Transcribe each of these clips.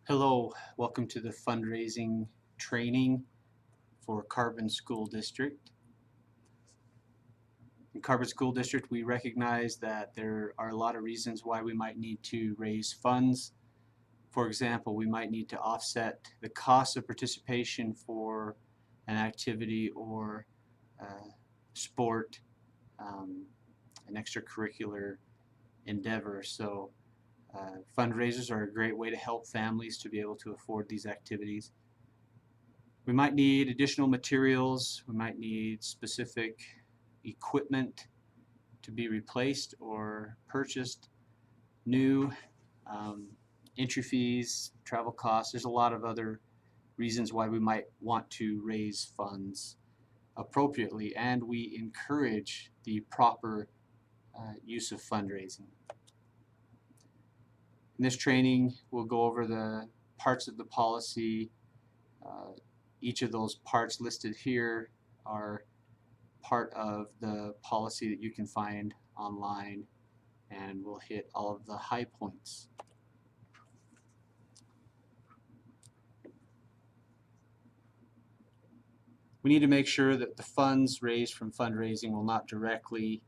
Hello, welcome to the fundraising training for Carbon School District. In Carbon School District, we recognize that there are a lot of reasons why we might need to raise funds. For example, we might need to offset the cost of participation for an activity or sport, an extracurricular endeavor. So fundraisers are a great way to help families to be able to afford these activities. We might need additional materials, we might need specific equipment to be replaced or purchased, new, entry fees, travel costs. There's a lot of other reasons why we might want to raise funds appropriately, and we encourage the proper use of fundraising. In this training, we'll go over the parts of the policy. Each of those parts listed here are part of the policy that you can find online, and we'll hit all of the high points. We need to make sure that the funds raised from fundraising will not directly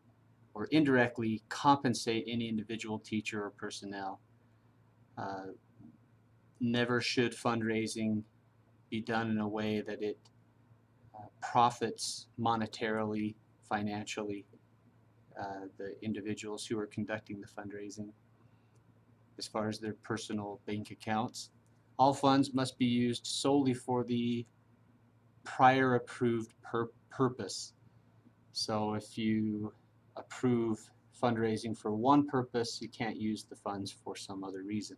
or indirectly compensate any individual teacher or personnel. Never should fundraising be done in a way that it profits monetarily, financially, the individuals who are conducting the fundraising as far as their personal bank accounts. All funds must be used solely for the prior approved purpose. So if you approve fundraising for one purpose, you can't use the funds for some other reason.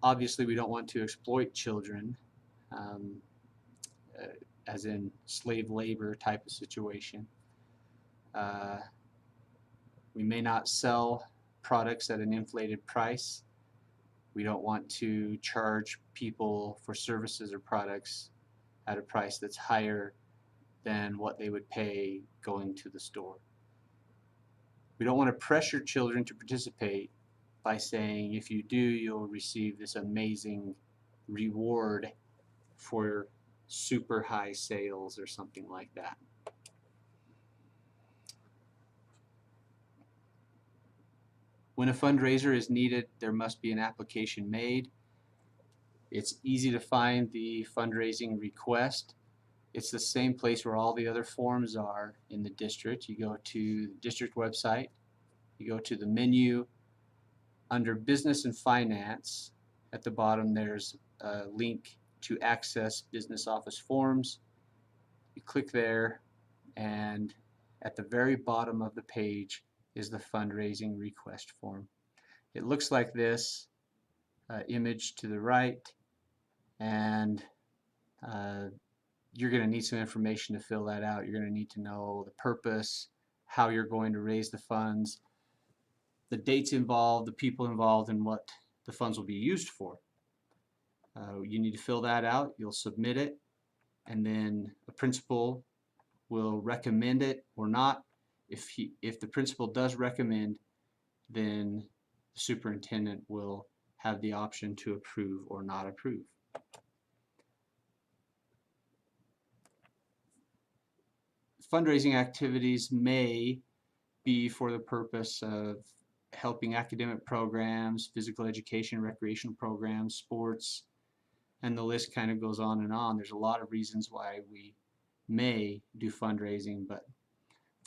Obviously, we don't want to exploit children, as in slave labor type of situation. We may not sell products at an inflated price. We don't want to charge people for services or products at a price that's higher than what they would pay going to the store. We don't want to pressure children to participate by saying, if you do, you'll receive this amazing reward for super high sales or something like that. When a fundraiser is needed, there must be an application made. It's easy to find the fundraising request. It's the same place where all the other forms are in the district. You go to the district website, you go to the menu. Under Business and Finance, at the bottom there's a link to access business office forms. You click there, and at the very bottom of the page is the fundraising request form. It looks like this, image to the right, and you're going to need some information to fill that out. You're going to need to know the purpose, how you're going to raise the funds, the dates involved, the people involved, and what the funds will be used for. You need to fill that out. You'll submit it, and then a principal will recommend it or not. If the principal does recommend, then the superintendent will have the option to approve or not approve. Fundraising activities may be for the purpose of helping academic programs, physical education, recreational programs, sports, and the list kind of goes on and on. There's a lot of reasons why we may do fundraising, but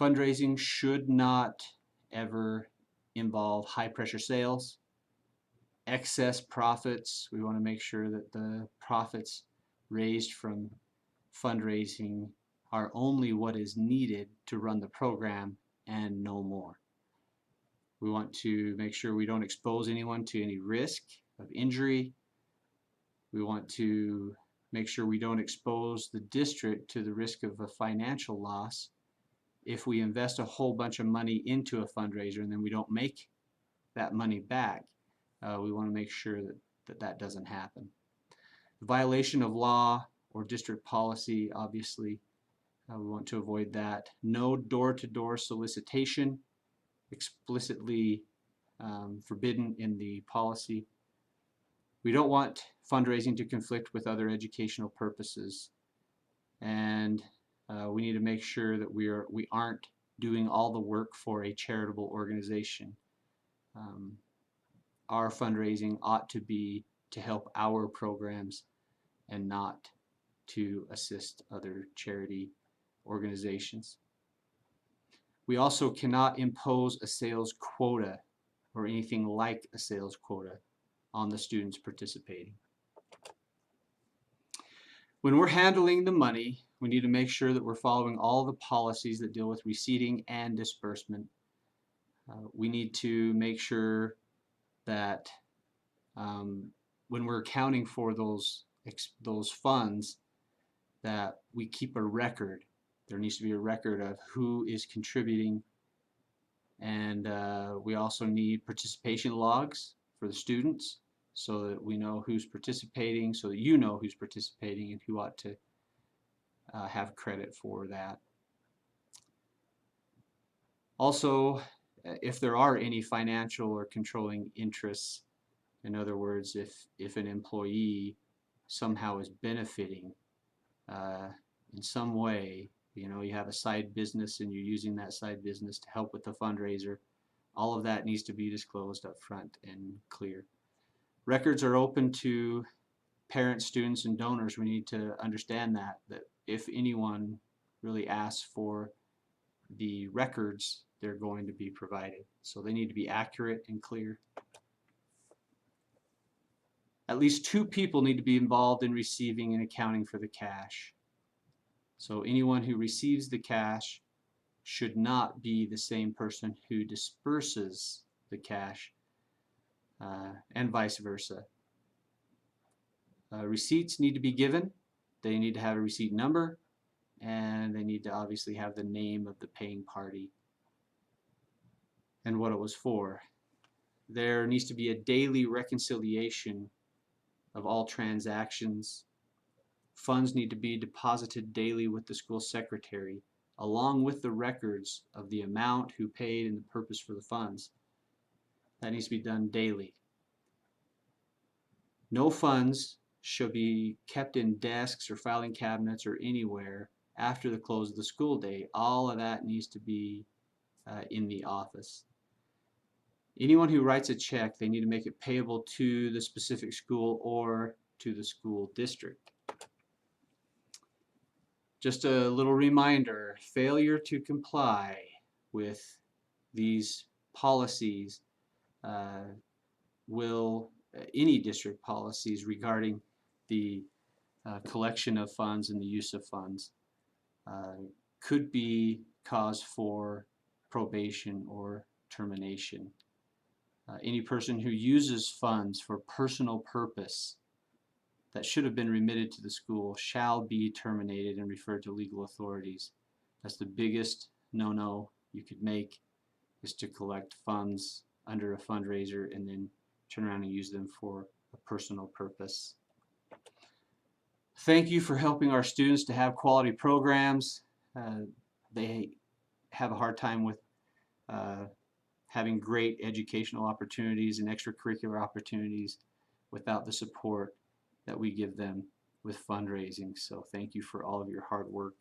fundraising should not ever involve high pressure sales, excess profits. We want to make sure that the profits raised from fundraising are only what is needed to run the program and no more. We want to make sure we don't expose anyone to any risk of injury. We want to make sure we don't expose the district to the risk of a financial loss if we invest a whole bunch of money into a fundraiser and then we don't make that money back. We want to make sure that doesn't happen. The violation of law or district policy, obviously, we want to avoid that. No door-to-door solicitation, explicitly forbidden in the policy. We don't want fundraising to conflict with other educational purposes, and we need to make sure that we aren't doing all the work for a charitable organization. Our fundraising ought to be to help our programs and not to assist other charity organizations. We also cannot impose a sales quota or anything like a sales quota on the students participating. When we're handling the money, we need to make sure that we're following all the policies that deal with receipting and disbursement. We need to make sure that when we're accounting for those funds, that we keep a record. There needs to be a record of who is contributing, and we also need participation logs for the students so that we know who's participating, so that you know who's participating and who ought to have credit for that. Also, if there are any financial or controlling interests, in other words, if an employee somehow is benefiting in some way, you know, you have a side business and you're using that side business to help with the fundraiser, all of that needs to be disclosed up front and clear. Records are open to parents, students, and donors. We need to understand that if anyone really asks for the records, they're going to be provided. So they need to be accurate and clear. At least 2 people need to be involved in receiving and accounting for the cash. So anyone who receives the cash should not be the same person who disperses the cash, and vice versa. Receipts need to be given. They need to have a receipt number, and they need to obviously have the name of the paying party and what it was for. There needs to be a daily reconciliation of all transactions. Funds need to be deposited daily with the school secretary, along with the records of the amount, who paid, and the purpose for the funds. That needs to be done daily. No funds shall be kept in desks or filing cabinets or anywhere after the close of the school day. All of that needs to be in the office. Anyone who writes a check, they need to make it payable to the specific school or to the school district. Just a little reminder, failure to comply with these policies any district policies regarding the collection of funds and the use of funds could be cause for probation or termination. Any person who uses funds for personal purpose that should have been remitted to the school shall be terminated and referred to legal authorities. That's the biggest no-no you could make, is to collect funds under a fundraiser and then turn around and use them for a personal purpose. Thank you for helping our students to have quality programs. They have a hard time with having great educational opportunities and extracurricular opportunities without the support that we give them with fundraising. So thank you for all of your hard work.